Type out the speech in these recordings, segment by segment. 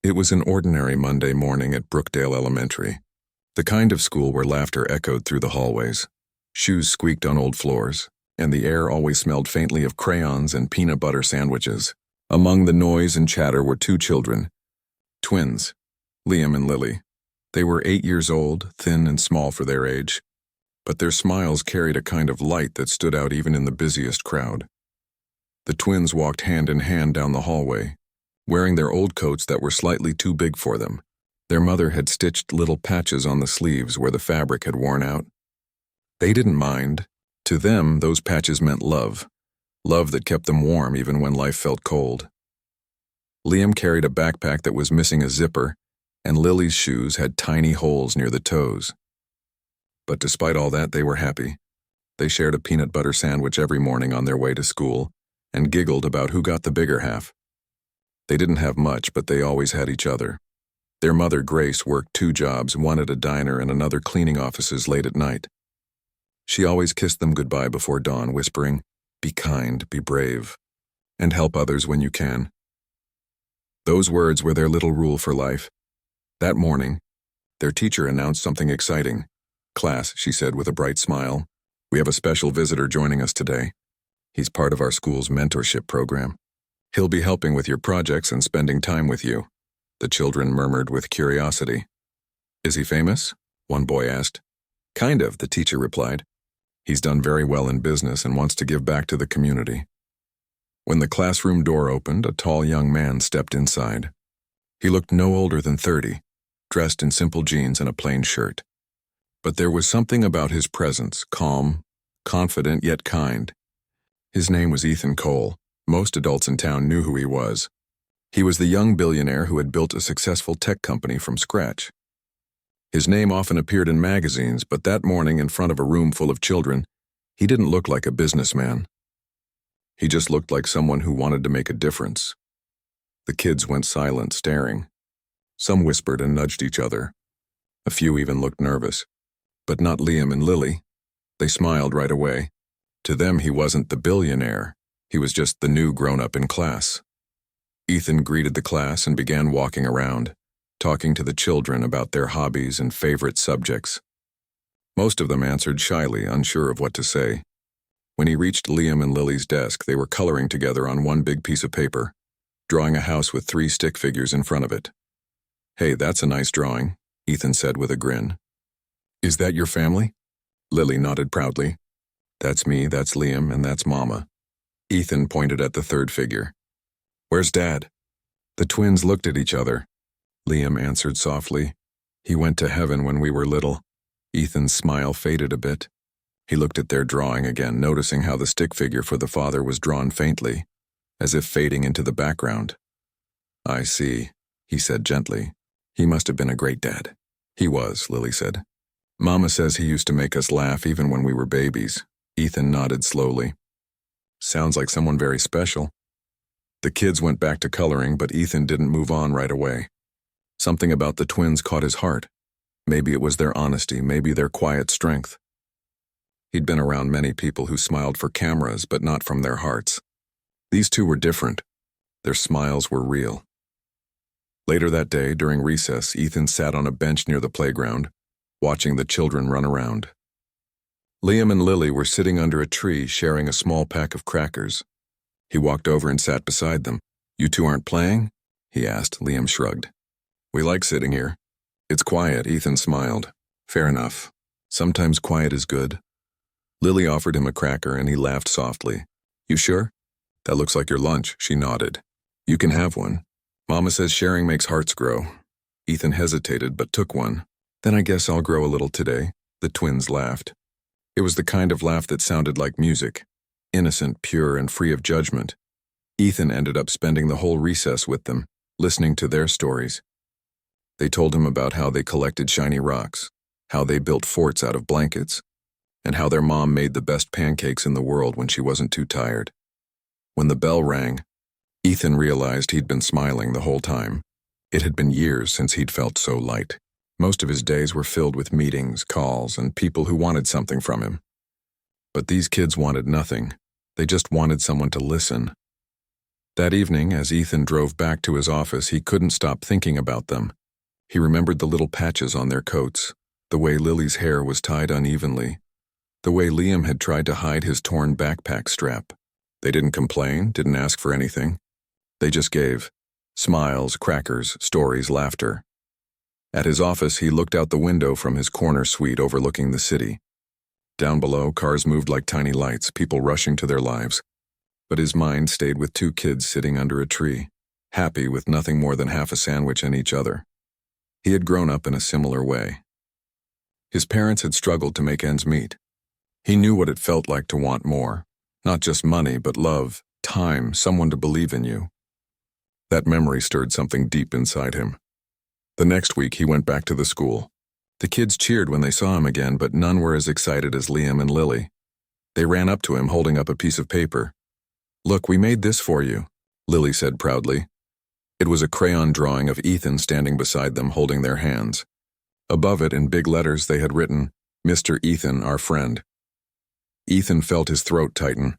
It was an ordinary Monday morning at Brookdale Elementary, the kind of school where laughter echoed through the hallways, shoes squeaked on old floors, and the air always smelled faintly of crayons and peanut butter sandwiches. Among the noise and chatter were two children, twins, Liam and Lily. They were 8 years old, thin and small for their age, but their smiles carried a kind of light that stood out even in the busiest crowd. The twins walked hand in hand down the hallway, wearing their old coats that were slightly too big for them. Their mother had stitched little patches on the sleeves where the fabric had worn out. They didn't mind. To them, those patches meant love that kept them warm even when life felt cold. Liam carried a backpack that was missing a zipper, and Lily's shoes had tiny holes near the toes. But despite all that, they were happy. They shared a peanut butter sandwich every morning on their way to school and giggled about who got the bigger half. They didn't have much, but they always had each other. Their mother, Grace, worked 2 jobs, one at a diner and another cleaning offices late at night. She always kissed them goodbye before dawn, whispering, "Be kind, be brave, and help others when you can." Those words were their little rule for life. That morning, their teacher announced something exciting. "Class," she said with a bright smile, "we have a special visitor joining us today. He's part of our school's mentorship program. He'll be helping with your projects and spending time with you." The children murmured with curiosity. "Is he famous?" one boy asked. "Kind of," the teacher replied. "He's done very well in business and wants to give back to the community." When the classroom door opened, a tall young man stepped inside. He looked no older than 30, dressed in simple jeans and a plain shirt. But there was something about his presence, calm, confident yet kind. His name was Ethan Cole. Most adults in town knew who he was. He was the young billionaire who had built a successful tech company from scratch. His name often appeared in magazines, but that morning in front of a room full of children, he didn't look like a businessman. He just looked like someone who wanted to make a difference. The kids went silent, staring. Some whispered and nudged each other. A few even looked nervous. But not Liam and Lily. They smiled right away. To them, he wasn't the billionaire. He was just the new grown-up in class. Ethan greeted the class and began walking around, talking to the children about their hobbies and favorite subjects. Most of them answered shyly, unsure of what to say. When he reached Liam and Lily's desk, they were coloring together on one big piece of paper, drawing a house with 3 stick figures in front of it. "Hey, that's a nice drawing," Ethan said with a grin. "Is that your family?" Lily nodded proudly. "That's me, that's Liam, and that's Mama." Ethan pointed at the 3rd figure. "Where's Dad?" The twins looked at each other. Liam answered softly, "He went to heaven when we were little." Ethan's smile faded a bit. He looked at their drawing again, noticing how the stick figure for the father was drawn faintly, as if fading into the background. "I see," he said gently. "He must have been a great dad." "He was," Lily said. "Mama says he used to make us laugh even when we were babies." Ethan nodded slowly. "Sounds like someone very special." The kids went back to coloring, but Ethan didn't move on right away. Something about the twins caught his heart. Maybe it was their honesty, maybe their quiet strength. He'd been around many people who smiled for cameras, but not from their hearts. These two were different. Their smiles were real. Later that day, during recess, Ethan sat on a bench near the playground, watching the children run around. Liam and Lily were sitting under a tree sharing a small pack of crackers. He walked over and sat beside them. "You two aren't playing?" he asked. Liam shrugged. "We like sitting here." "It's quiet," Ethan smiled. "Fair enough. Sometimes quiet is good." Lily offered him a cracker and he laughed softly. "You sure?" "That looks like your lunch," she nodded. "You can have one. Mama says sharing makes hearts grow." Ethan hesitated but took one. "Then I guess I'll grow a little today." The twins laughed. It was the kind of laugh that sounded like music, innocent, pure, and free of judgment. Ethan ended up spending the whole recess with them, listening to their stories. They told him about how they collected shiny rocks, how they built forts out of blankets, and how their mom made the best pancakes in the world when she wasn't too tired. When the bell rang, Ethan realized he'd been smiling the whole time. It had been years since he'd felt so light. Most of his days were filled with meetings, calls, and people who wanted something from him. But these kids wanted nothing. They just wanted someone to listen. That evening, as Ethan drove back to his office, he couldn't stop thinking about them. He remembered the little patches on their coats, the way Lily's hair was tied unevenly, the way Liam had tried to hide his torn backpack strap. They didn't complain, didn't ask for anything. They just gave. Smiles, crackers, stories, laughter. At his office, he looked out the window from his corner suite overlooking the city. Down below, cars moved like tiny lights, people rushing to their lives. But his mind stayed with two kids sitting under a tree, happy with nothing more than half a sandwich and each other. He had grown up in a similar way. His parents had struggled to make ends meet. He knew what it felt like to want more, not just money, but love, time, someone to believe in you. That memory stirred something deep inside him. The next week, he went back to the school. The kids cheered when they saw him again, but none were as excited as Liam and Lily. They ran up to him holding up a piece of paper. "Look, we made this for you," Lily said proudly. It was a crayon drawing of Ethan standing beside them holding their hands. Above it, in big letters, they had written, "Mr. Ethan, our friend." Ethan felt his throat tighten.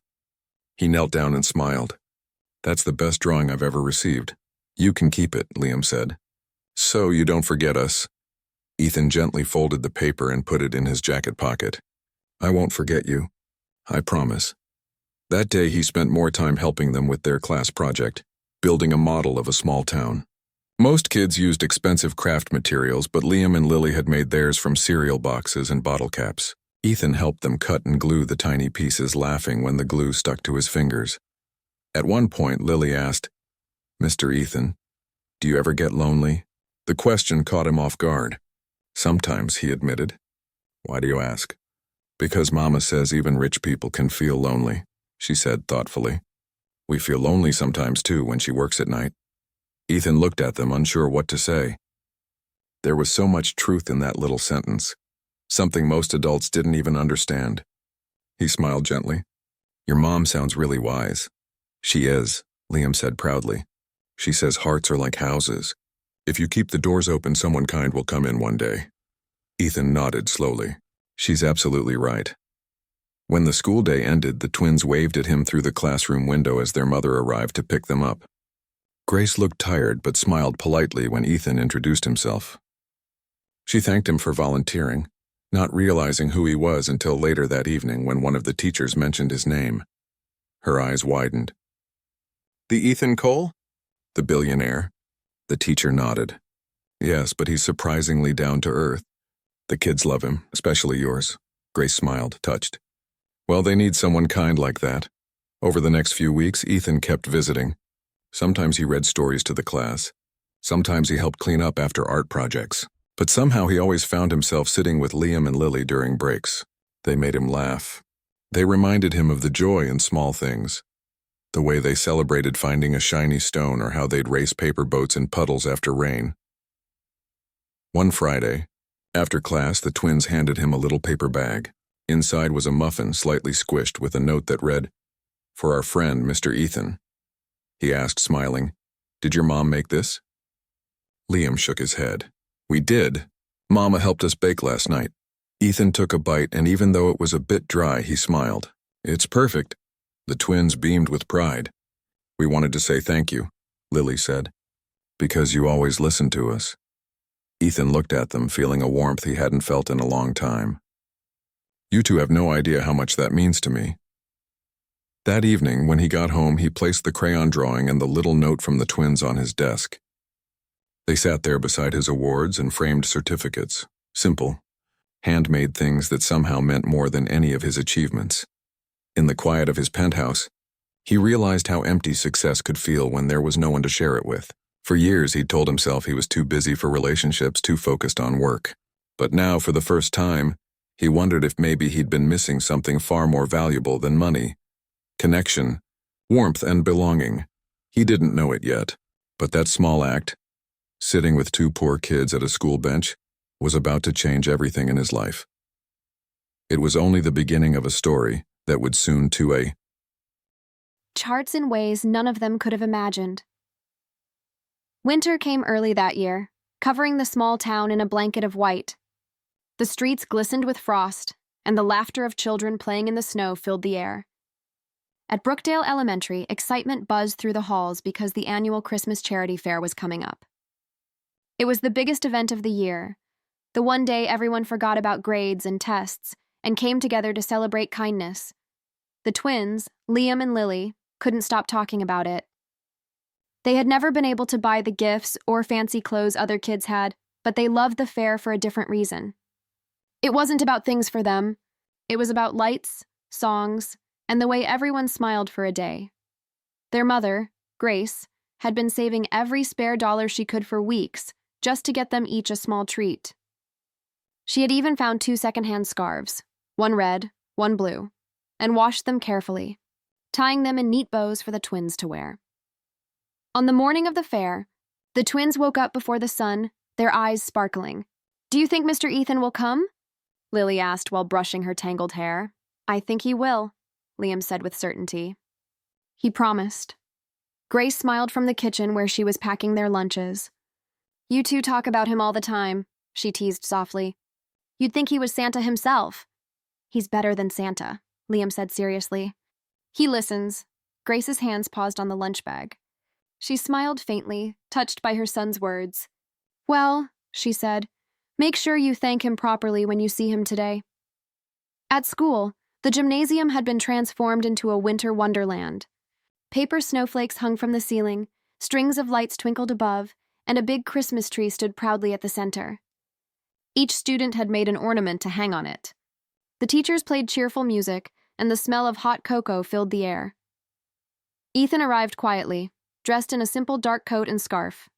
He knelt down and smiled. "That's the best drawing I've ever received. You can keep it," Liam said. "So you don't forget us." Ethan gently folded the paper and put it in his jacket pocket. "I won't forget you. I promise." That day he spent more time helping them with their class project, building a model of a small town. Most kids used expensive craft materials, but Liam and Lily had made theirs from cereal boxes and bottle caps. Ethan helped them cut and glue the tiny pieces, laughing when the glue stuck to his fingers. At one point, Lily asked, "Mr. Ethan, do you ever get lonely?" The question caught him off guard. "Sometimes," he admitted. "Why do you ask?" "Because Mama says even rich people can feel lonely," she said thoughtfully. "We feel lonely sometimes too when she works at night." Ethan looked at them, unsure what to say. There was so much truth in that little sentence, something most adults didn't even understand. He smiled gently. "Your mom sounds really wise." "She is," Liam said proudly. "She says hearts are like houses. If you keep the doors open, someone kind will come in one day." Ethan nodded slowly. "She's absolutely right." When the school day ended, the twins waved at him through the classroom window as their mother arrived to pick them up. Grace looked tired but smiled politely when Ethan introduced himself. She thanked him for volunteering, not realizing who he was until later that evening when one of the teachers mentioned his name. Her eyes widened. "The Ethan Cole? The billionaire?" The teacher nodded. "Yes, but he's surprisingly down to earth. The kids love him, especially yours." Grace smiled, touched. "Well, they need someone kind like that." Over the next few weeks, Ethan kept visiting. Sometimes he read stories to the class. Sometimes he helped clean up after art projects. But somehow he always found himself sitting with Liam and Lily during breaks. They made him laugh. They reminded him of the joy in small things. The way they celebrated finding a shiny stone or how they'd race paper boats in puddles after rain. One Friday, after class, the twins handed him a little paper bag. Inside was a muffin slightly squished with a note that read, "For our friend, Mr. Ethan." He asked, smiling, "Did your mom make this?" Liam shook his head. "We did. Mama helped us bake last night." Ethan took a bite, and even though it was a bit dry, he smiled. "It's perfect." The twins beamed with pride. "We wanted to say thank you," Lily said, "because you always listen to us." Ethan looked at them, feeling a warmth he hadn't felt in a long time. "You two have no idea how much that means to me." That evening, when he got home, he placed the crayon drawing and the little note from the twins on his desk. They sat there beside his awards and framed certificates, simple, handmade things that somehow meant more than any of his achievements. In the quiet of his penthouse, he realized how empty success could feel when there was no one to share it with. For years, he'd told himself he was too busy for relationships, too focused on work. But now, for the first time, he wondered if maybe he'd been missing something far more valuable than money. Connection, warmth, and belonging. He didn't know it yet, but that small act, sitting with two poor kids at a school bench, was about to change everything in his life. It was only the beginning of a story that would soon to a charts in ways none of them could have imagined. Winter came early that year, covering the small town in a blanket of white. The streets glistened with frost, and the laughter of children playing in the snow filled the air. At Brookdale Elementary, excitement buzzed through the halls because the annual Christmas charity fair was coming up. It was the biggest event of the year, the one day everyone forgot about grades and tests and came together to celebrate kindness. The twins, Liam and Lily, couldn't stop talking about it. They had never been able to buy the gifts or fancy clothes other kids had, but they loved the fair for a different reason. It wasn't about things for them. It was about lights, songs, and the way everyone smiled for a day. Their mother, Grace, had been saving every spare dollar she could for weeks just to get them each a small treat. She had even found 2 secondhand scarves, one red, one blue, and washed them carefully, tying them in neat bows for the twins to wear. On the morning of the fair, the twins woke up before the sun, their eyes sparkling. "Do you think Mr. Ethan will come?" Lily asked while brushing her tangled hair. "I think he will," Liam said with certainty. He promised. Grace smiled from the kitchen where she was packing their lunches. "You two talk about him all the time," she teased softly. "You'd think he was Santa himself." "He's better than Santa," Liam said seriously. "He listens." Grace's hands paused on the lunch bag. She smiled faintly, touched by her son's words. "Well," she said, "make sure you thank him properly when you see him today." At school, the gymnasium had been transformed into a winter wonderland. Paper snowflakes hung from the ceiling, strings of lights twinkled above, and a big Christmas tree stood proudly at the center. Each student had made an ornament to hang on it. The teachers played cheerful music, and the smell of hot cocoa filled the air. Ethan arrived quietly, dressed in a simple dark coat and scarf.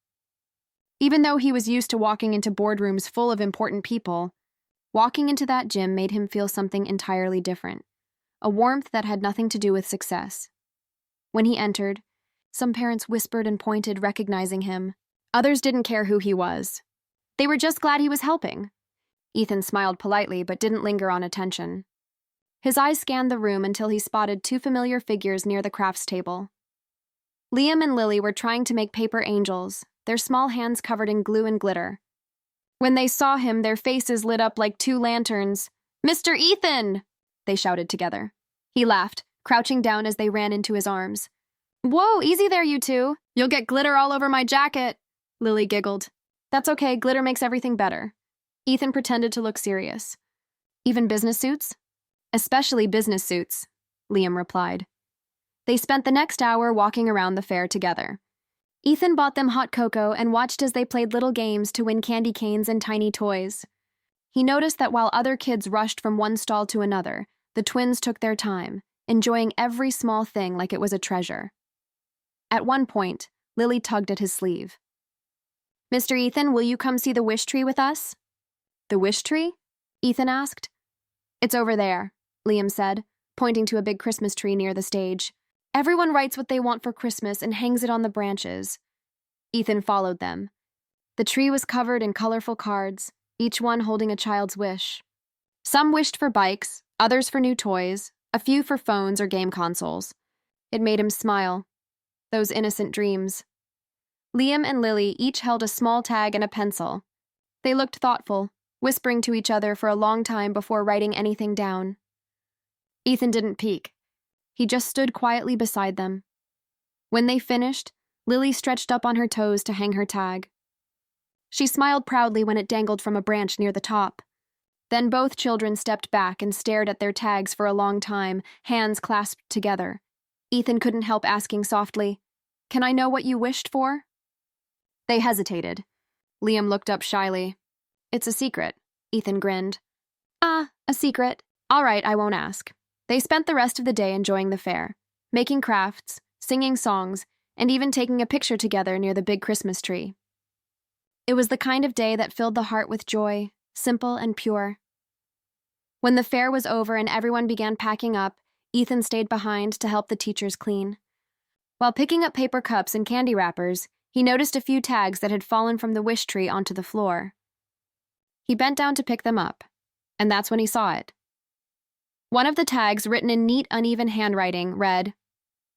Even though he was used to walking into boardrooms full of important people, walking into that gym made him feel something entirely different, a warmth that had nothing to do with success. When he entered, some parents whispered and pointed, recognizing him. Others didn't care who he was. They were just glad he was helping. Ethan smiled politely but didn't linger on attention. His eyes scanned the room until he spotted 2 familiar figures near the crafts table. Liam and Lily were trying to make paper angels, their small hands covered in glue and glitter. When they saw him, their faces lit up like 2 lanterns. "Mr. Ethan!" they shouted together. He laughed, crouching down as they ran into his arms. "Whoa, easy there, you two. You'll get glitter all over my jacket," Lily giggled. "That's okay, glitter makes everything better." Ethan pretended to look serious. "Even business suits?" "Especially business suits," Liam replied. They spent the next hour walking around the fair together. Ethan bought them hot cocoa and watched as they played little games to win candy canes and tiny toys. He noticed that while other kids rushed from one stall to another, the twins took their time, enjoying every small thing like it was a treasure. At one point, Lily tugged at his sleeve. "Mr. Ethan, will you come see the wish tree with us?" "The wish tree?" Ethan asked. "It's over there," Liam said, pointing to a big Christmas tree near the stage. "Everyone writes what they want for Christmas and hangs it on the branches." Ethan followed them. The tree was covered in colorful cards, each one holding a child's wish. Some wished for bikes, others for new toys, a few for phones or game consoles. It made him smile. Those innocent dreams. Liam and Lily each held a small tag and a pencil. They looked thoughtful, whispering to each other for a long time before writing anything down. Ethan didn't peek. He just stood quietly beside them. When they finished, Lily stretched up on her toes to hang her tag. She smiled proudly when it dangled from a branch near the top. Then both children stepped back and stared at their tags for a long time, hands clasped together. Ethan couldn't help asking softly, "Can I know what you wished for?" They hesitated. Liam looked up shyly. "It's a secret," Ethan grinned. "Ah, a secret. All right, I won't ask." They spent the rest of the day enjoying the fair, making crafts, singing songs, and even taking a picture together near the big Christmas tree. It was the kind of day that filled the heart with joy, simple and pure. When the fair was over and everyone began packing up, Ethan stayed behind to help the teachers clean. While picking up paper cups and candy wrappers, he noticed a few tags that had fallen from the wish tree onto the floor. He bent down to pick them up, and that's when he saw it. One of the tags, written in neat, uneven handwriting, read,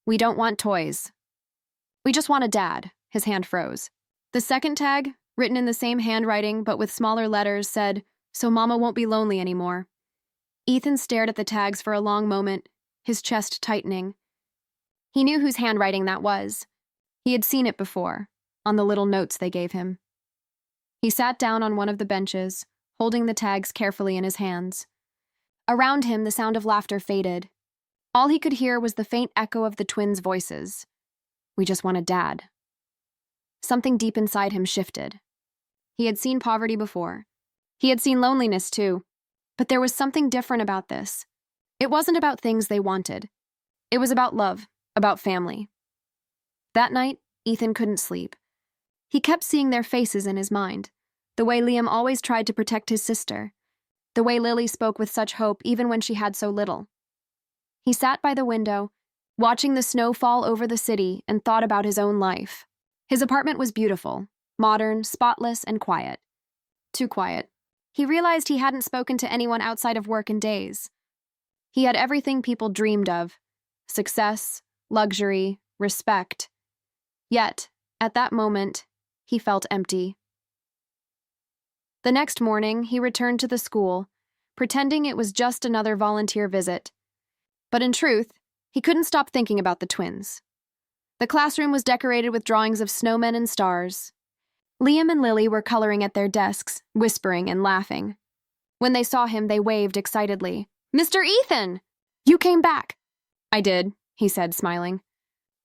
"We don't want toys. We just want a dad." His hand froze. The second tag, written in the same handwriting but with smaller letters, said, "So Mama won't be lonely anymore." Ethan stared at the tags for a long moment, his chest tightening. He knew whose handwriting that was. He had seen it before, on the little notes they gave him. He sat down on one of the benches, holding the tags carefully in his hands. Around him, the sound of laughter faded. All he could hear was the faint echo of the twins' voices. We just wanted Dad. Something deep inside him shifted. He had seen poverty before. He had seen loneliness too. But there was something different about this. It wasn't about things they wanted. It was about love, about family. That night, Ethan couldn't sleep. He kept seeing their faces in his mind, the way Liam always tried to protect his sister, the way Lily spoke with such hope even when she had so little. He sat by the window, watching the snow fall over the city, and thought about his own life. His apartment was beautiful, modern, spotless, and quiet. Too quiet. He realized he hadn't spoken to anyone outside of work in days. He had everything people dreamed of: success, luxury, respect. Yet, at that moment, he felt empty. The next morning, he returned to the school, pretending it was just another volunteer visit. But in truth, he couldn't stop thinking about the twins. The classroom was decorated with drawings of snowmen and stars. Liam and Lily were coloring at their desks, whispering and laughing. When they saw him, they waved excitedly. "Mr. Ethan! You came back!" "I did," he said, smiling.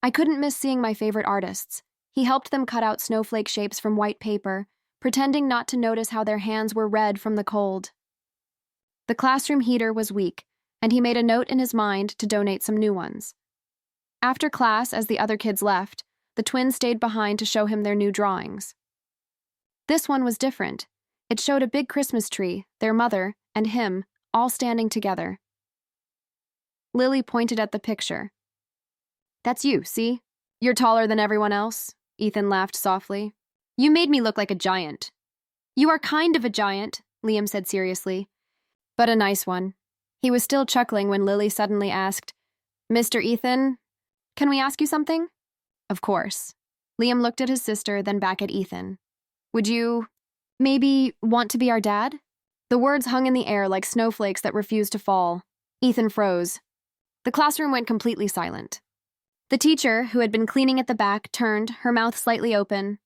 "I couldn't miss seeing my favorite artists." He helped them cut out snowflake shapes from white paper, pretending not to notice how their hands were red from the cold. The classroom heater was weak, and he made a note in his mind to donate some new ones. After class, as the other kids left, the twins stayed behind to show him their new drawings. This one was different. It showed a big Christmas tree, their mother, and him, all standing together. Lily pointed at the picture. "That's you, see? You're taller than everyone else," Ethan laughed softly. "You made me look like a giant." "You are kind of a giant," Liam said seriously. "But a nice one." He was still chuckling when Lily suddenly asked, "Mr. Ethan, can we ask you something?" "Of course." Liam looked at his sister, then back at Ethan. "Would you, maybe, want to be our dad?" The words hung in the air like snowflakes that refused to fall. Ethan froze. The classroom went completely silent. The teacher, who had been cleaning at the back, turned, her mouth slightly open.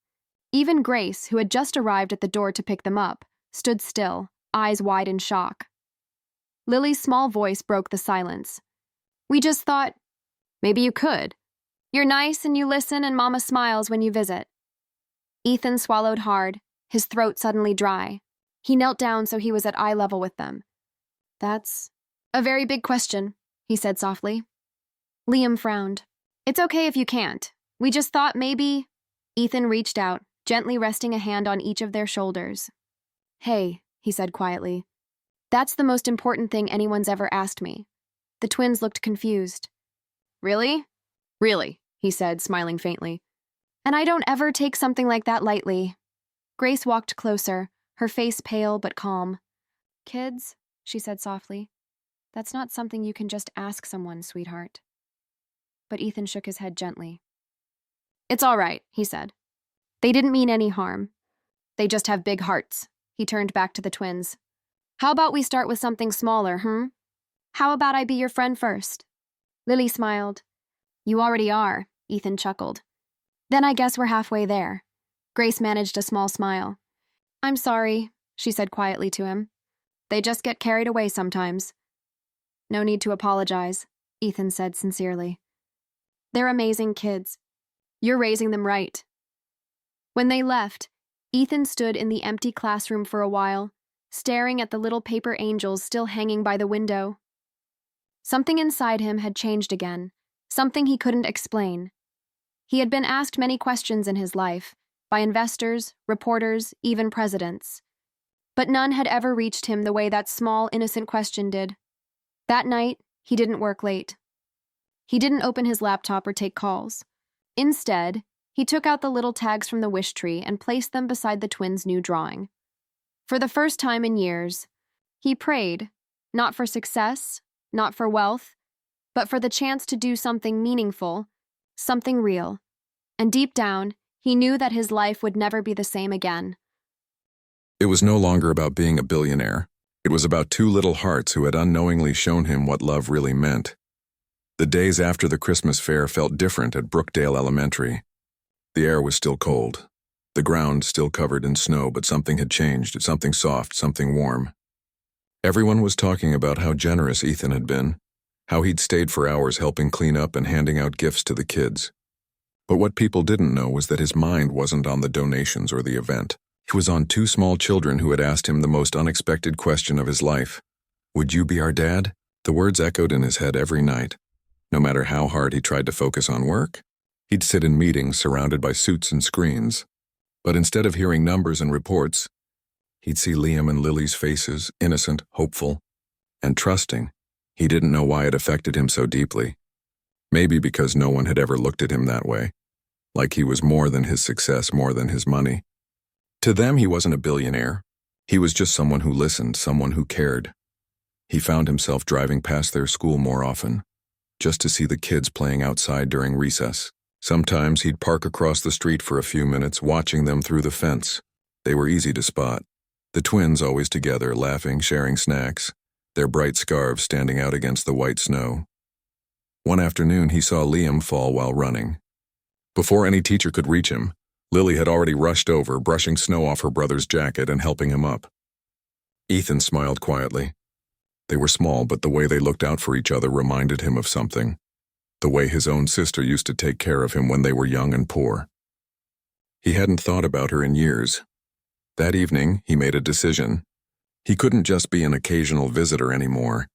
Even Grace, who had just arrived at the door to pick them up, stood still, eyes wide in shock. Lily's small voice broke the silence. "We just thought, maybe you could. You're nice and you listen and Mama smiles when you visit." Ethan swallowed hard, his throat suddenly dry. He knelt down so he was at eye level with them. "That's a very big question," he said softly. Liam frowned. "It's okay if you can't. We just thought maybe—" Ethan reached out, gently resting a hand on each of their shoulders. "Hey," he said quietly. "That's the most important thing anyone's ever asked me." The twins looked confused. "Really?" "Really," he said, smiling faintly. "And I don't ever take something like that lightly." Grace walked closer, her face pale but calm. "Kids," she said softly, "that's not something you can just ask someone, sweetheart." But Ethan shook his head gently. "It's all right," he said. "They didn't mean any harm. They just have big hearts." He turned back to the twins. "How about we start with something smaller, How about I be your friend first?" Lily smiled. "You already are," Ethan chuckled. "Then I guess we're halfway there." Grace managed a small smile. "I'm sorry," she said quietly to him. "They just get carried away sometimes." "No need to apologize," Ethan said sincerely. "They're amazing kids. You're raising them right." When they left, Ethan stood in the empty classroom for a while, staring at the little paper angels still hanging by the window. Something inside him had changed again, something he couldn't explain. He had been asked many questions in his life, by investors, reporters, even presidents. But none had ever reached him the way that small, innocent question did. That night, he didn't work late. He didn't open his laptop or take calls. Instead, he took out the little tags from the wish tree and placed them beside the twins' new drawing. For the first time in years, he prayed, not for success, not for wealth, but for the chance to do something meaningful, something real. And deep down, he knew that his life would never be the same again. It was no longer about being a billionaire. It was about two little hearts who had unknowingly shown him what love really meant. The days after the Christmas fair felt different at Brookdale Elementary. The air was still cold. The ground still covered in snow, but something had changed, something soft, something warm. Everyone was talking about how generous Ethan had been, how he'd stayed for hours helping clean up and handing out gifts to the kids. But what people didn't know was that his mind wasn't on the donations or the event. He was on two small children who had asked him the most unexpected question of his life. "Would you be our dad?" The words echoed in his head every night. No matter how hard he tried to focus on work, he'd sit in meetings surrounded by suits and screens. But instead of hearing numbers and reports, he'd see Liam and Lily's faces, innocent, hopeful, and trusting. He didn't know why it affected him so deeply. Maybe because no one had ever looked at him that way, like he was more than his success, more than his money. To them, he wasn't a billionaire. He was just someone who listened, someone who cared. He found himself driving past their school more often, just to see the kids playing outside during recess. Sometimes he'd park across the street for a few minutes, watching them through the fence. They were easy to spot. The twins always together, laughing, sharing snacks, their bright scarves standing out against the white snow. One afternoon, he saw Liam fall while running. Before any teacher could reach him, Lily had already rushed over, brushing snow off her brother's jacket and helping him up. Ethan smiled quietly. They were small, but the way they looked out for each other reminded him of something. The way his own sister used to take care of him when they were young and poor. He hadn't thought about her in years. That evening, he made a decision. He couldn't just be an occasional visitor anymore.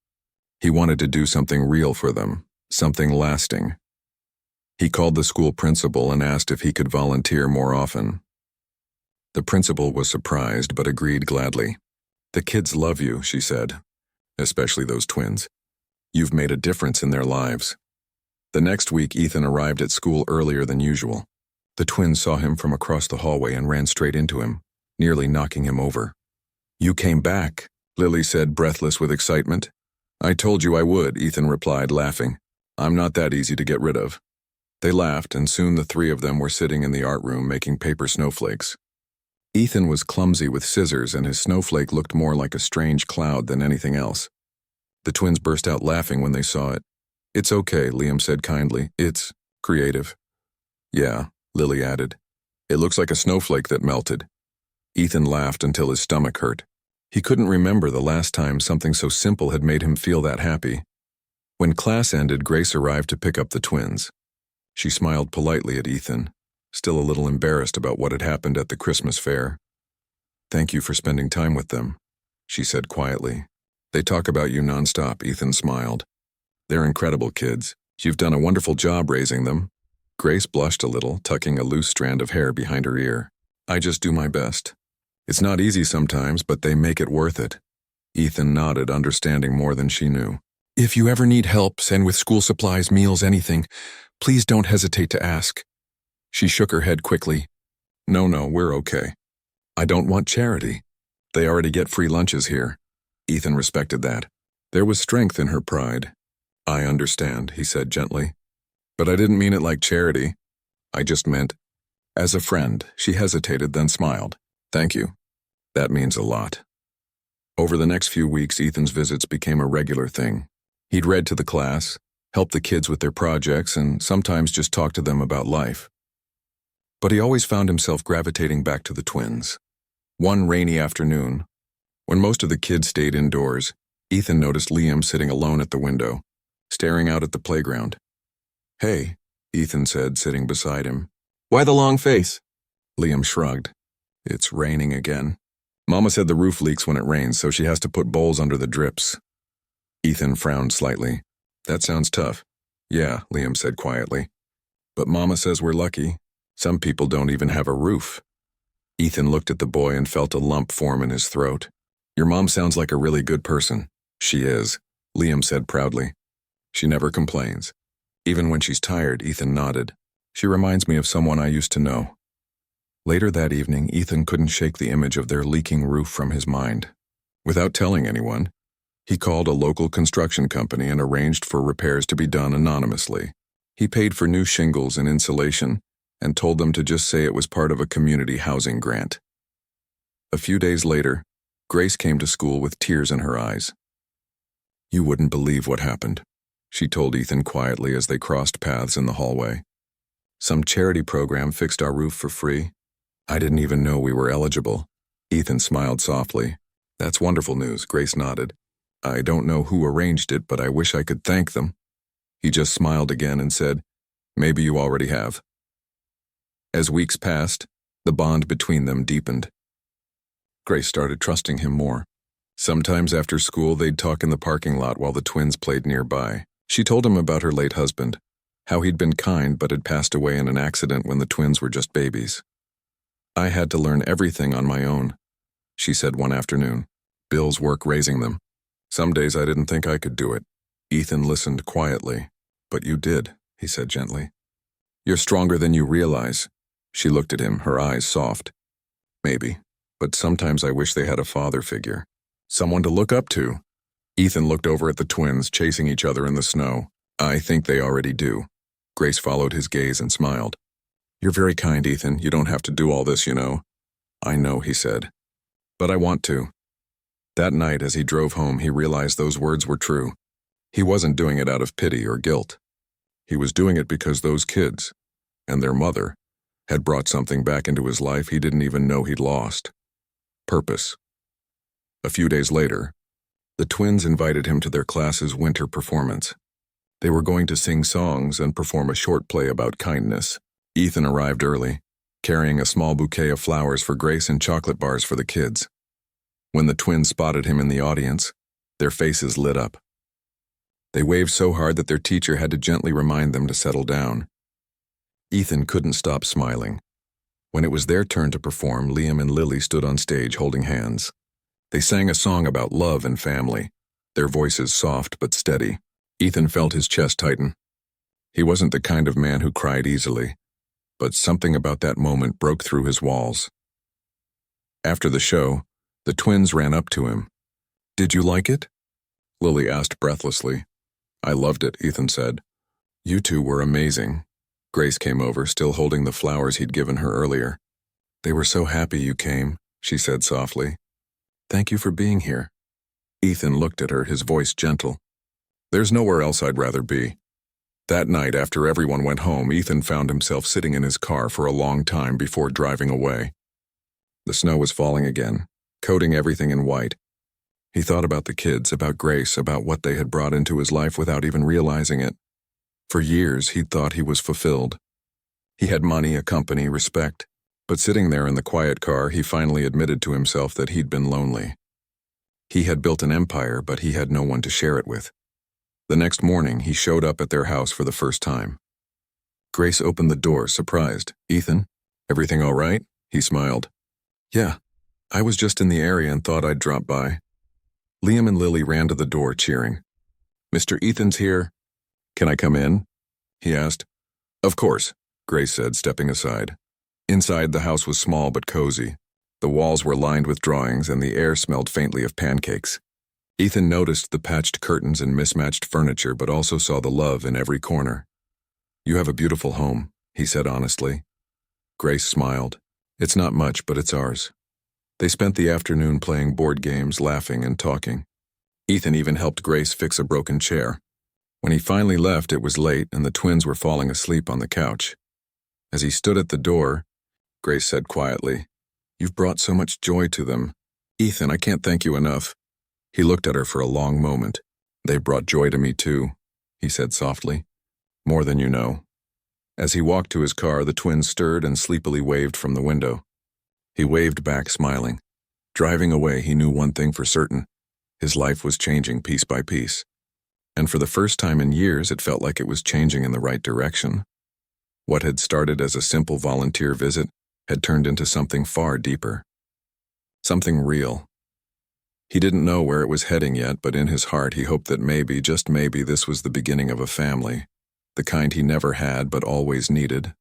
He wanted to do something real for them, something lasting. He called the school principal and asked if he could volunteer more often. The principal was surprised but agreed gladly. "The kids love you," she said, "especially those twins. You've made a difference in their lives." The next week, Ethan arrived at school earlier than usual. The twins saw him from across the hallway and ran straight into him, nearly knocking him over. "You came back," Lily said, breathless with excitement. "I told you I would," Ethan replied, laughing. "I'm not that easy to get rid of." They laughed, and soon the three of them were sitting in the art room making paper snowflakes. Ethan was clumsy with scissors, and his snowflake looked more like a strange cloud than anything else. The twins burst out laughing when they saw it. "It's okay," Liam said kindly. "It's creative." "Yeah," Lily added. "It looks like a snowflake that melted." Ethan laughed until his stomach hurt. He couldn't remember the last time something so simple had made him feel that happy. When class ended, Grace arrived to pick up the twins. She smiled politely at Ethan, still a little embarrassed about what had happened at the Christmas fair. "Thank you for spending time with them," she said quietly. "They talk about you nonstop," Ethan smiled. "They're incredible kids. You've done a wonderful job raising them." Grace blushed a little, tucking a loose strand of hair behind her ear. "I just do my best. It's not easy sometimes, but they make it worth it." Ethan nodded, understanding more than she knew. "If you ever need help, and with school supplies, meals, anything, please don't hesitate to ask." She shook her head quickly. No, we're okay. I don't want charity. They already get free lunches here." Ethan respected that. There was strength in her pride. "I understand," he said gently. "But I didn't mean it like charity. I just meant as a friend." She hesitated, then smiled. "Thank you. That means a lot." Over the next few weeks, Ethan's visits became a regular thing. He'd read to the class, helped the kids with their projects, and sometimes just talked to them about life. But he always found himself gravitating back to the twins. One rainy afternoon, when most of the kids stayed indoors, Ethan noticed Liam sitting alone at the window, staring out at the playground. "Hey," Ethan said, sitting beside him. "Why the long face?" Liam shrugged. "It's raining again. Mama said the roof leaks when it rains, so she has to put bowls under the drips." Ethan frowned slightly. "That sounds tough." "Yeah," Liam said quietly. "But Mama says we're lucky. Some people don't even have a roof." Ethan looked at the boy and felt a lump form in his throat. "Your mom sounds like a really good person." "She is," Liam said proudly. "She never complains. Even when she's tired," Ethan nodded. "She reminds me of someone I used to know." Later that evening, Ethan couldn't shake the image of their leaking roof from his mind. Without telling anyone, he called a local construction company and arranged for repairs to be done anonymously. He paid for new shingles and insulation and told them to just say it was part of a community housing grant. A few days later, Grace came to school with tears in her eyes. "You wouldn't believe what happened." she told Ethan quietly as they crossed paths in the hallway. Some charity program fixed our roof for free. I didn't even know we were eligible. Ethan smiled softly. That's wonderful news, Grace nodded. I don't know who arranged it, but I wish I could thank them. He just smiled again and said, maybe you already have. As weeks passed, the bond between them deepened. Grace started trusting him more. Sometimes after school, they'd talk in the parking lot while the twins played nearby. She told him about her late husband, how he'd been kind but had passed away in an accident when the twins were just babies. I had to learn everything on my own, she said one afternoon. Bill's work raising them. Some days I didn't think I could do it. Ethan listened quietly. But you did, he said gently. You're stronger than you realize. She looked at him, her eyes soft. Maybe, but sometimes I wish they had a father figure. Someone to look up to. Ethan looked over at the twins, chasing each other in the snow. I think they already do. Grace followed his gaze and smiled. You're very kind, Ethan. You don't have to do all this, you know. I know, he said. But I want to. That night, as he drove home, he realized those words were true. He wasn't doing it out of pity or guilt. He was doing it because those kids, and their mother, had brought something back into his life he didn't even know he'd lost. Purpose. A few days later, the twins invited him to their class's winter performance. They were going to sing songs and perform a short play about kindness. Ethan arrived early, carrying a small bouquet of flowers for Grace and chocolate bars for the kids. When the twins spotted him in the audience, their faces lit up. They waved so hard that their teacher had to gently remind them to settle down. Ethan couldn't stop smiling. When it was their turn to perform, Liam and Lily stood on stage holding hands. They sang a song about love and family, their voices soft but steady. Ethan felt his chest tighten. He wasn't the kind of man who cried easily, but something about that moment broke through his walls. After the show, the twins ran up to him. Did you like it? Lily asked breathlessly. I loved it, Ethan said. You two were amazing. Grace came over, still holding the flowers he'd given her earlier. They were so happy you came, she said softly. Thank you for being here. Ethan looked at her, his voice gentle. There's nowhere else I'd rather be. That night, after everyone went home, Ethan found himself sitting in his car for a long time before driving away. The snow was falling again, coating everything in white. He thought about the kids, about Grace, about what they had brought into his life without even realizing it. For years, he'd thought he was fulfilled. He had money, a company, respect. But sitting there in the quiet car, he finally admitted to himself that he'd been lonely. He had built an empire, but he had no one to share it with. The next morning, he showed up at their house for the first time. Grace opened the door, surprised. Ethan, everything all right? He smiled. Yeah, I was just in the area and thought I'd drop by. Liam and Lily ran to the door, cheering. Mr. Ethan's here. Can I come in? He asked. Of course, Grace said, stepping aside. Inside, the house was small but cozy. The walls were lined with drawings, and the air smelled faintly of pancakes. Ethan noticed the patched curtains and mismatched furniture, but also saw the love in every corner. You have a beautiful home, he said honestly. Grace smiled. It's not much, but it's ours. They spent the afternoon playing board games, laughing and talking. Ethan even helped Grace fix a broken chair. When he finally left, it was late, and the twins were falling asleep on the couch. As he stood at the door, Grace said quietly, You've brought so much joy to them. Ethan, I can't thank you enough. He looked at her for a long moment. They brought joy to me too, he said softly. More than you know. As he walked to his car, the twins stirred and sleepily waved from the window. He waved back, smiling. Driving away, he knew one thing for certain. His life was changing piece by piece. And for the first time in years, it felt like it was changing in the right direction. What had started as a simple volunteer visit had turned into something far deeper. Something real. He didn't know where it was heading yet, but in his heart he hoped that maybe, just maybe, this was the beginning of a family, the kind he never had but always needed.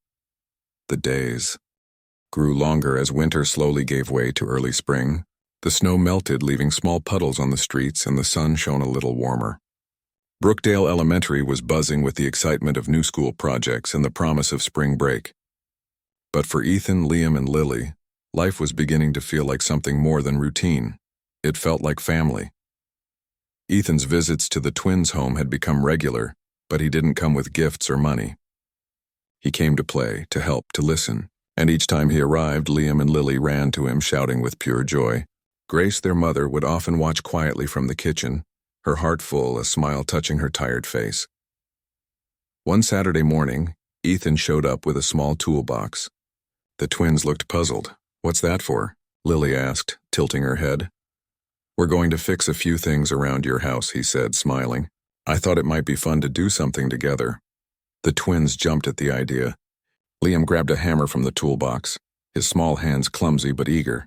The days grew longer as winter slowly gave way to early spring. The snow melted, leaving small puddles on the streets, and the sun shone a little warmer. Brookdale Elementary was buzzing with the excitement of new school projects and the promise of spring break. But for Ethan, Liam, and Lily, life was beginning to feel like something more than routine. It felt like family. Ethan's visits to the twins' home had become regular, But he didn't come with gifts or money. He came to play, to help, to listen, and each time he arrived, Liam and Lily ran to him, shouting with pure joy. Grace, their mother, would often watch quietly from the kitchen, her heart full, a smile touching her tired face. One Saturday morning, Ethan showed up with a small toolbox. The twins looked puzzled. "What's that for?" Lily asked, tilting her head. "We're going to fix a few things around your house," he said, smiling. "I thought it might be fun to do something together." The twins jumped at the idea. Liam grabbed a hammer from the toolbox, his small hands clumsy but eager.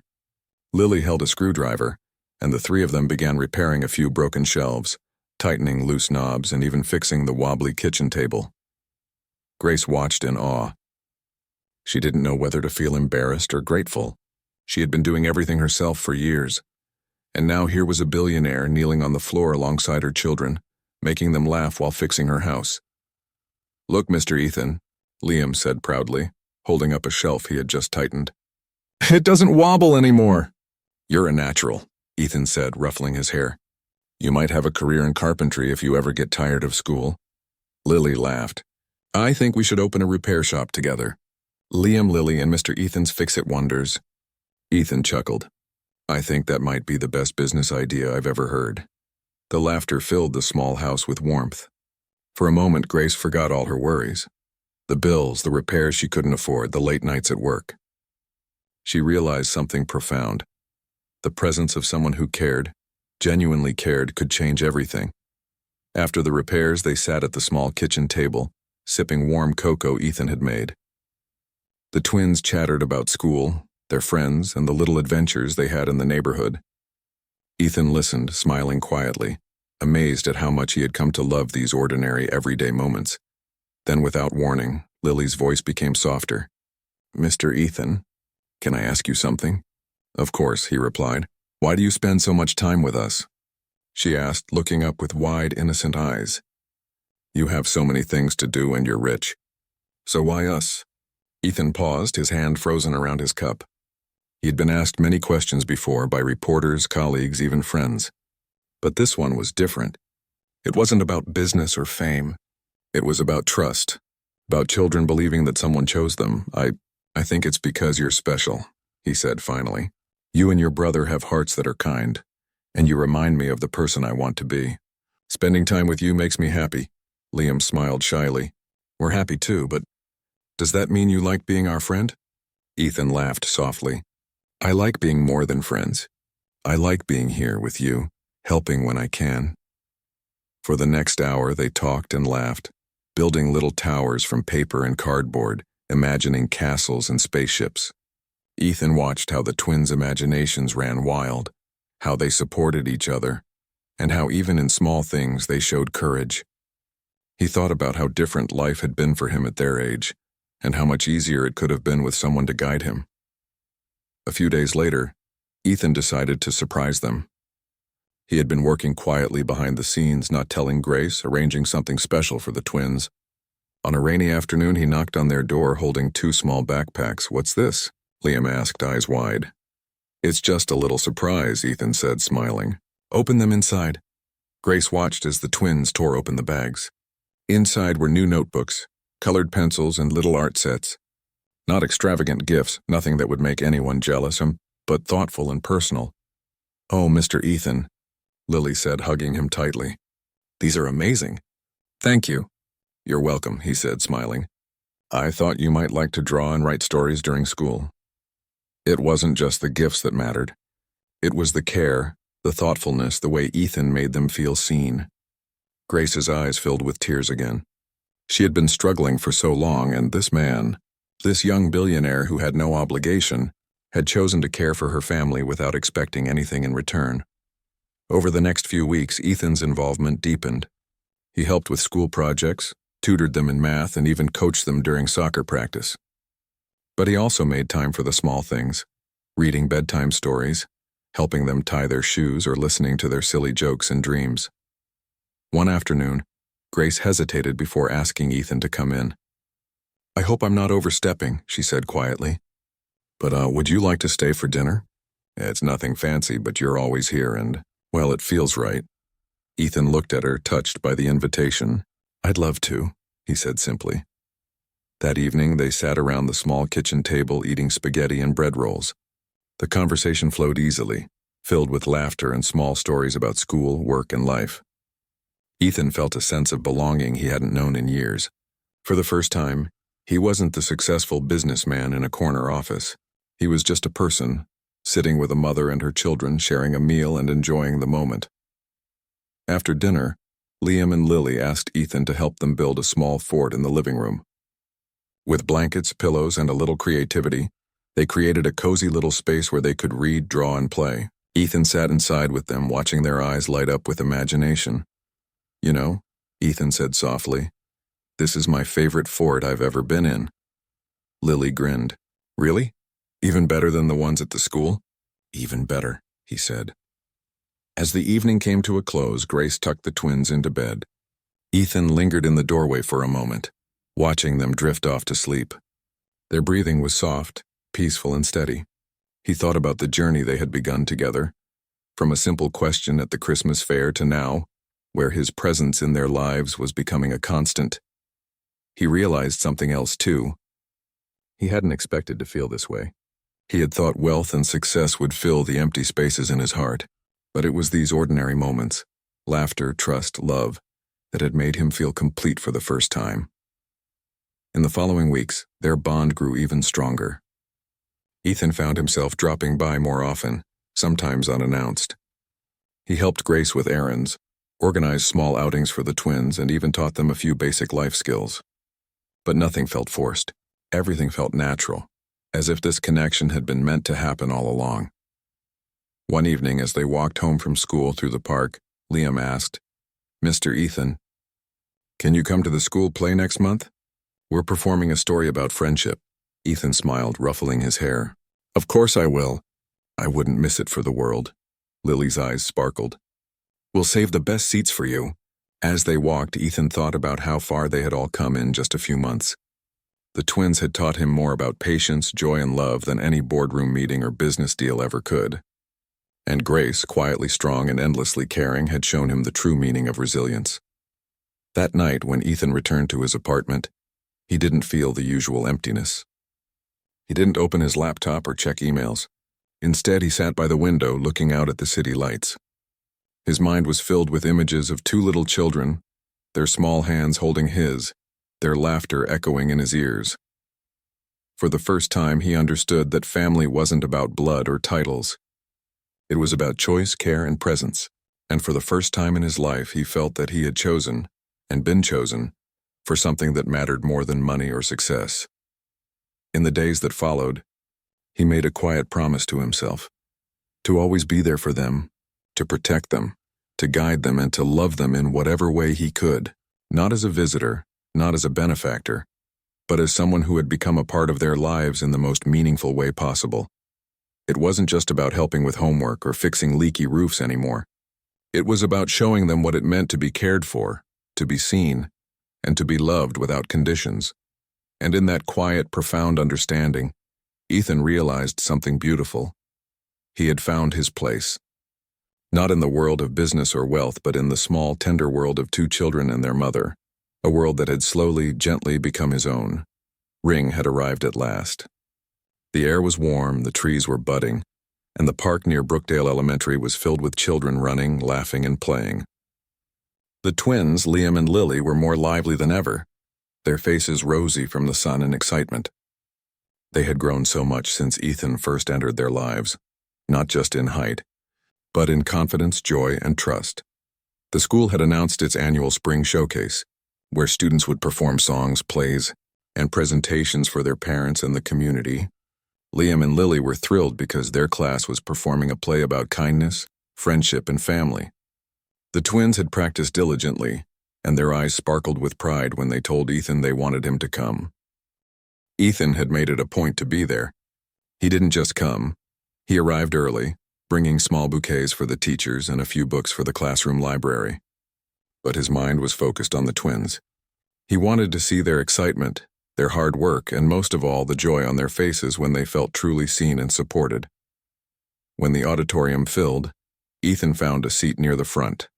Lily held a screwdriver, and the three of them began repairing a few broken shelves, tightening loose knobs, and even fixing the wobbly kitchen table. Grace watched in awe. She didn't know whether to feel embarrassed or grateful. She had been doing everything herself for years, and now here was a billionaire kneeling on the floor alongside her children, making them laugh while fixing her house. "Look, Mr. Ethan," Liam said proudly, holding up a shelf he had just tightened. "It doesn't wobble anymore." "You're a natural," Ethan said, ruffling his hair. "You might have a career in carpentry if you ever get tired of school." Lily laughed. "I think we should open a repair shop together. Liam, Lily, and Mr. Ethan's Fix-It Wonders." Ethan chuckled. "I think that might be the best business idea I've ever heard." The laughter filled the small house with warmth. For a moment, Grace forgot all her worries. The bills, the repairs she couldn't afford, the late nights at work. She realized something profound. The presence of someone who cared, genuinely cared, could change everything. After the repairs, they sat at the small kitchen table, sipping warm cocoa Ethan had made. The twins chattered about school, their friends, and the little adventures they had in the neighborhood. Ethan listened, smiling quietly, amazed at how much he had come to love these ordinary, everyday moments. Then, without warning, Lily's voice became softer. "Mr. Ethan, can I ask you something?" "Of course," he replied. "Why do you spend so much time with us?" She asked, looking up with wide, innocent eyes. "You have so many things to do and you're rich. So why us?" Ethan paused, his hand frozen around his cup. He had been asked many questions before by reporters, colleagues, even friends. But this one was different. It wasn't about business or fame. It was about trust, about children believing that someone chose them. I think it's because you're special," he said finally. "You and your brother have hearts that are kind, and you remind me of the person I want to be. Spending time with you makes me happy." Liam smiled shyly. "We're happy too, but does that mean you like being our friend?" Ethan laughed softly. "I like being more than friends. I like being here with you, helping when I can." For the next hour, they talked and laughed, building little towers from paper and cardboard, imagining castles and spaceships. Ethan watched how the twins' imaginations ran wild, how they supported each other, and how even in small things they showed courage. He thought about how different life had been for him at their age, and how much easier it could have been with someone to guide him. A few days later, Ethan decided to surprise them. He had been working quietly behind the scenes, not telling Grace, arranging something special for the twins. On a rainy afternoon, he knocked on their door holding 2 small backpacks. "What's this?" Liam asked, eyes wide. "It's just a little surprise," Ethan said, smiling. "Open them inside." Grace watched as the twins tore open the bags. Inside were new notebooks, colored pencils, and little art sets. Not extravagant gifts, nothing that would make anyone jealous, but thoughtful and personal. "Oh, Mr. Ethan," Lily said, hugging him tightly. "These are amazing." "Thank you." "You're welcome," he said, smiling. "I thought you might like to draw and write stories during school." It wasn't just the gifts that mattered. It was the care, the thoughtfulness, the way Ethan made them feel seen. Grace's eyes filled with tears again. She had been struggling for so long, and this man, this young billionaire who had no obligation, had chosen to care for her family without expecting anything in return. Over the next few weeks, Ethan's involvement deepened. He helped with school projects, tutored them in math, and even coached them during soccer practice. But he also made time for the small things, reading bedtime stories, helping them tie their shoes, or listening to their silly jokes and dreams. One afternoon, Grace hesitated before asking Ethan to come in. "I hope I'm not overstepping," she said quietly. "But would you like to stay for dinner? It's nothing fancy, but you're always here and, well, it feels right." Ethan looked at her, touched by the invitation. "I'd love to," he said simply. That evening, they sat around the small kitchen table eating spaghetti and bread rolls. The conversation flowed easily, filled with laughter and small stories about school, work, and life. Ethan felt a sense of belonging he hadn't known in years. For the first time, he wasn't the successful businessman in a corner office. He was just a person, sitting with a mother and her children, sharing a meal and enjoying the moment. After dinner, Liam and Lily asked Ethan to help them build a small fort in the living room. With blankets, pillows, and a little creativity, they created a cozy little space where they could read, draw, and play. Ethan sat inside with them, watching their eyes light up with imagination. "You know," Ethan said softly, "this is my favorite fort I've ever been in." Lily grinned. "Really? Even better than the ones at the school?" "Even better," he said. As the evening came to a close, Grace tucked the twins into bed. Ethan lingered in the doorway for a moment, watching them drift off to sleep. Their breathing was soft, peaceful, and steady. He thought about the journey they had begun together, from a simple question at the Christmas fair to now, where his presence in their lives was becoming a constant. He realized something else too. He hadn't expected to feel this way. He had thought wealth and success would fill the empty spaces in his heart, but it was these ordinary moments, laughter, trust, love, that had made him feel complete for the first time. In the following weeks, their bond grew even stronger. Ethan found himself dropping by more often, sometimes unannounced. He helped Grace with errands, organized small outings for the twins, and even taught them a few basic life skills. But nothing felt forced. Everything felt natural, as if this connection had been meant to happen all along. One evening, as they walked home from school through the park, Liam asked, "Mr. Ethan, can you come to the school play next month? We're performing a story about friendship." Ethan smiled, ruffling his hair. "Of course I will. I wouldn't miss it for the world." Lily's eyes sparkled. "We'll save the best seats for you." As they walked, Ethan thought about how far they had all come in just a few months. The twins had taught him more about patience, joy, and love than any boardroom meeting or business deal ever could. And Grace, quietly strong and endlessly caring, had shown him the true meaning of resilience. That night, when Ethan returned to his apartment, he didn't feel the usual emptiness. He didn't open his laptop or check emails. Instead, he sat by the window looking out at the city lights. His mind was filled with images of two little children, their small hands holding his, their laughter echoing in his ears. For the first time, he understood that family wasn't about blood or titles. It was about choice, care, and presence, and for the first time in his life, he felt that he had chosen, and been chosen, for something that mattered more than money or success. In the days that followed, he made a quiet promise to himself, to always be there for them, to protect them, to guide them, and to love them in whatever way he could, not as a visitor, not as a benefactor, but as someone who had become a part of their lives in the most meaningful way possible. It wasn't just about helping with homework or fixing leaky roofs anymore. It was about showing them what it meant to be cared for, to be seen, and to be loved without conditions. And in that quiet, profound understanding, Ethan realized something beautiful. He had found his place. Not in the world of business or wealth, but in the small, tender world of two children and their mother, a world that had slowly, gently become his own. Ring had arrived at last. The air was warm, the trees were budding, and the park near Brookdale Elementary was filled with children running, laughing, and playing. The twins, Liam and Lily, were more lively than ever, their faces rosy from the sun and excitement. They had grown so much since Ethan first entered their lives, not just in height, but in confidence, joy, and trust. The school had announced its annual spring showcase, where students would perform songs, plays, and presentations for their parents and the community. Liam and Lily were thrilled because their class was performing a play about kindness, friendship, and family. The twins had practiced diligently, and their eyes sparkled with pride when they told Ethan they wanted him to come. Ethan had made it a point to be there. He didn't just come. He arrived early, bringing small bouquets for the teachers and a few books for the classroom library. But his mind was focused on the twins. He wanted to see their excitement, their hard work, and most of all, the joy on their faces when they felt truly seen and supported. When the auditorium filled, Ethan found a seat near the front.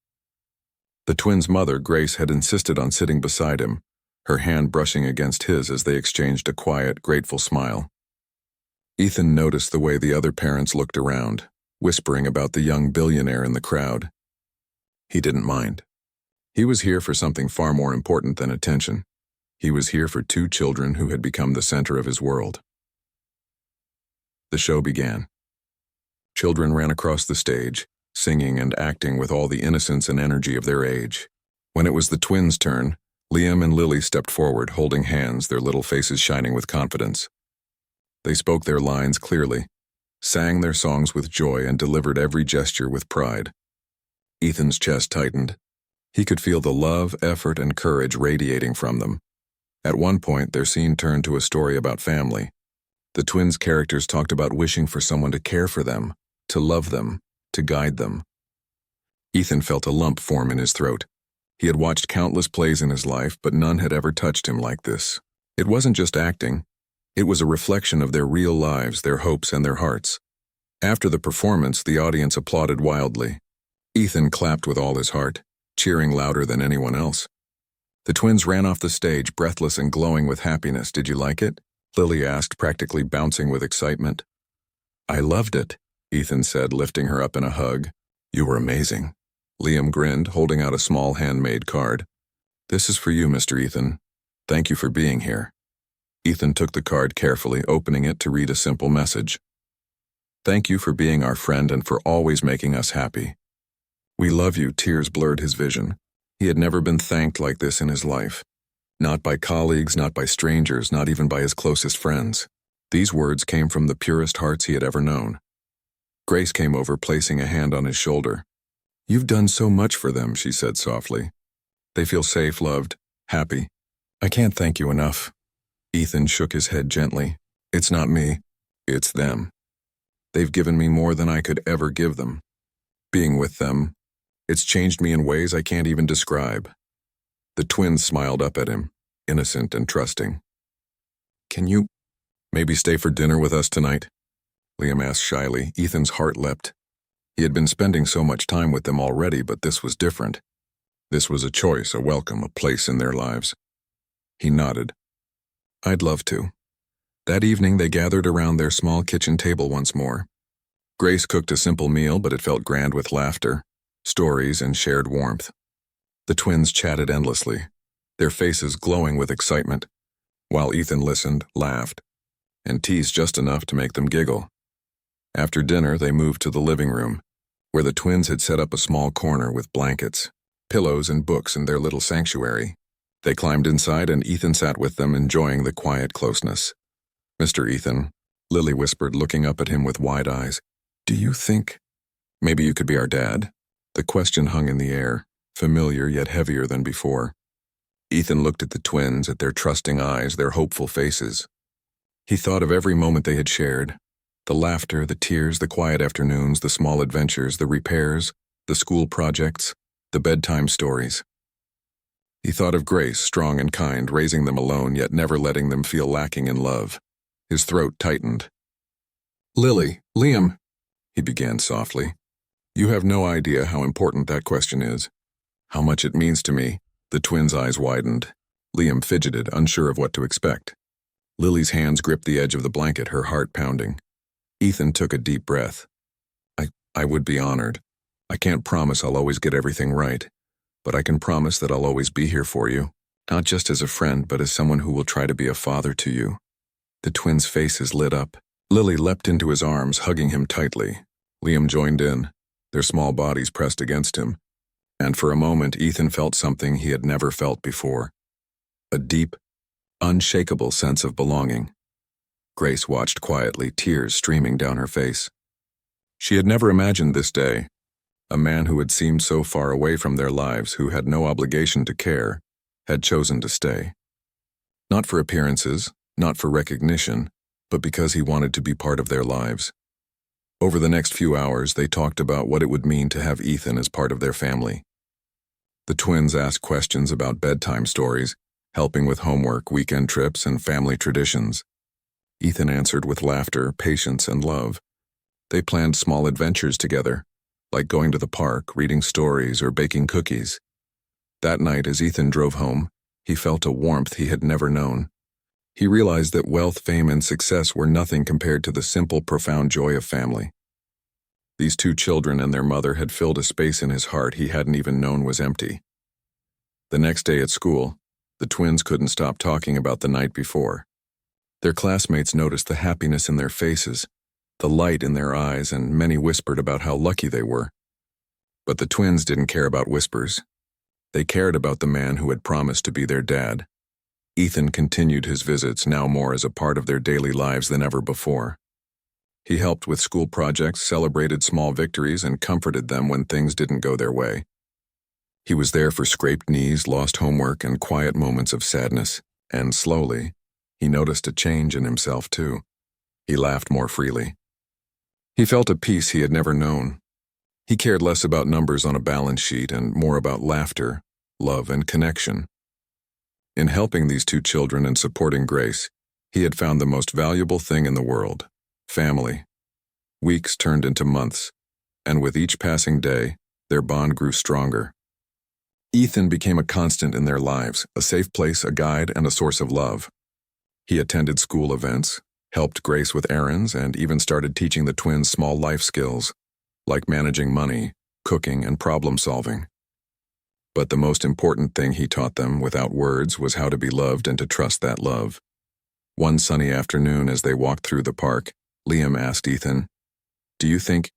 The twins' mother, Grace, had insisted on sitting beside him, her hand brushing against his as they exchanged a quiet, grateful smile. Ethan noticed the way the other parents looked around, whispering about the young billionaire in the crowd. He didn't mind. He was here for something far more important than attention. He was here for two children who had become the center of his world. The show began. Children ran across the stage, singing and acting with all the innocence and energy of their age. When it was the twins' turn, Liam and Lily stepped forward, holding hands, their little faces shining with confidence. They spoke their lines clearly, sang their songs with joy, and delivered every gesture with pride. Ethan's chest tightened. He could feel the love, effort, and courage radiating from them. At one point, their scene turned to a story about family. The twins' characters talked about wishing for someone to care for them, to love them, to guide them. Ethan felt a lump form in his throat. He had watched countless plays in his life, but none had ever touched him like this. It wasn't just acting. It was a reflection of their real lives, their hopes, and their hearts. After the performance, the audience applauded wildly. Ethan clapped with all his heart, cheering louder than anyone else. The twins ran off the stage, breathless and glowing with happiness. "Did you like it?" Lily asked, practically bouncing with excitement. "I loved it," Ethan said, lifting her up in a hug. "You were amazing." Liam grinned, holding out a small handmade card. "This is for you, Mr. Ethan. Thank you for being here." Ethan took the card carefully, opening it to read a simple message. "Thank you for being our friend and for always making us happy. We love you." Tears blurred his vision. He had never been thanked like this in his life. Not by colleagues, not by strangers, not even by his closest friends. These words came from the purest hearts he had ever known. Grace came over, placing a hand on his shoulder. "You've done so much for them," she said softly. "They feel safe, loved, happy. I can't thank you enough." Ethan shook his head gently. "It's not me. It's them. They've given me more than I could ever give them. Being with them, it's changed me in ways I can't even describe." The twins smiled up at him, innocent and trusting. "Can you maybe stay for dinner with us tonight?" Liam asked shyly. Ethan's heart leapt. He had been spending so much time with them already, but this was different. This was a choice, a welcome, a place in their lives. He nodded. "I'd love to." That evening they gathered around their small kitchen table once more. Grace cooked a simple meal, but it felt grand with laughter, stories, and shared warmth. The twins chatted endlessly, their faces glowing with excitement, while Ethan listened, laughed, and teased just enough to make them giggle. After dinner, they moved to the living room, where the twins had set up a small corner with blankets, pillows, and books in their little sanctuary. They climbed inside, and Ethan sat with them, enjoying the quiet closeness. "Mr. Ethan," Lily whispered, looking up at him with wide eyes, "do you think maybe you could be our dad?" The question hung in the air, familiar yet heavier than before. Ethan looked at the twins, at their trusting eyes, their hopeful faces. He thought of every moment they had shared, the laughter, the tears, the quiet afternoons, the small adventures, the repairs, the school projects, the bedtime stories. He thought of Grace, strong and kind, raising them alone, yet never letting them feel lacking in love. His throat tightened. "Lily, Liam," he began softly. "You have no idea how important that question is. How much it means to me." The twins' eyes widened. Liam fidgeted, unsure of what to expect. Lily's hands gripped the edge of the blanket, her heart pounding. Ethan took a deep breath. I would be honored. I can't promise I'll always get everything right, but I can promise that I'll always be here for you, not just as a friend, but as someone who will try to be a father to you." The twins' faces lit up. Lily leapt into his arms, hugging him tightly. Liam joined in, their small bodies pressed against him, and for a moment Ethan felt something he had never felt before. A deep, unshakable sense of belonging. Grace watched quietly, tears streaming down her face. She had never imagined this day. A man who had seemed so far away from their lives, who had no obligation to care, had chosen to stay. Not for appearances, not for recognition, but because he wanted to be part of their lives. Over the next few hours, they talked about what it would mean to have Ethan as part of their family. The twins asked questions about bedtime stories, helping with homework, weekend trips, and family traditions. Ethan answered with laughter, patience, and love. They planned small adventures together, like going to the park, reading stories, or baking cookies. That night, as Ethan drove home, he felt a warmth he had never known. He realized that wealth, fame, and success were nothing compared to the simple, profound joy of family. These two children and their mother had filled a space in his heart he hadn't even known was empty. The next day at school, the twins couldn't stop talking about the night before. Their classmates noticed the happiness in their faces, the light in their eyes, and many whispered about how lucky they were. But the twins didn't care about whispers. They cared about the man who had promised to be their dad. Ethan continued his visits, now more as a part of their daily lives than ever before. He helped with school projects, celebrated small victories, and comforted them when things didn't go their way. He was there for scraped knees, lost homework, and quiet moments of sadness, and slowly, he noticed a change in himself too. He laughed more freely. He felt a peace he had never known. He cared less about numbers on a balance sheet and more about laughter, love, and connection. In helping these two children and supporting Grace, he had found the most valuable thing in the world: family. Weeks turned into months, and with each passing day, their bond grew stronger. Ethan became a constant in their lives, a safe place, a guide, and a source of love. He attended school events, helped Grace with errands, and even started teaching the twins small life skills, like managing money, cooking, and problem-solving. But the most important thing he taught them, without words, was how to be loved and to trust that love. One sunny afternoon, as they walked through the park, Liam asked Ethan, "Do you think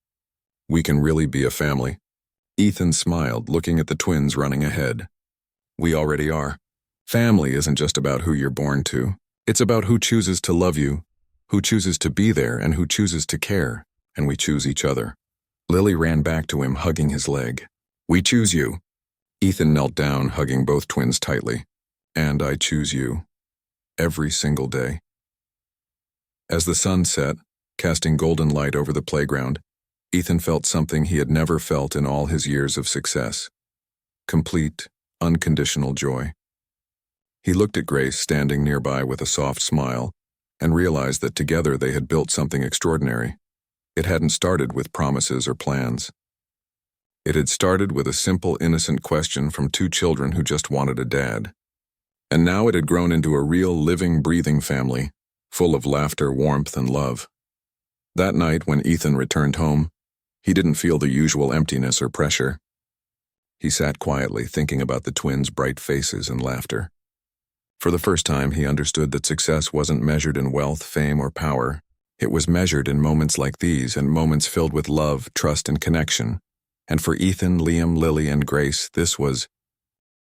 we can really be a family?" Ethan smiled, looking at the twins running ahead. "We already are. Family isn't just about who you're born to. It's about who chooses to love you, who chooses to be there, and who chooses to care, and we choose each other." Lily ran back to him, hugging his leg. "We choose you." Ethan knelt down, hugging both twins tightly. "And I choose you. Every single day." As the sun set, casting golden light over the playground, Ethan felt something he had never felt in all his years of success: complete, unconditional joy. He looked at Grace standing nearby with a soft smile and realized that together they had built something extraordinary. It hadn't started with promises or plans. It had started with a simple, innocent question from two children who just wanted a dad. And now it had grown into a real, living, breathing family, full of laughter, warmth, and love. That night, when Ethan returned home, he didn't feel the usual emptiness or pressure. He sat quietly, thinking about the twins' bright faces and laughter. For the first time, he understood that success wasn't measured in wealth, fame, or power. It was measured in moments like these, and moments filled with love, trust, and connection. And for Ethan, Liam, Lily, and Grace, this was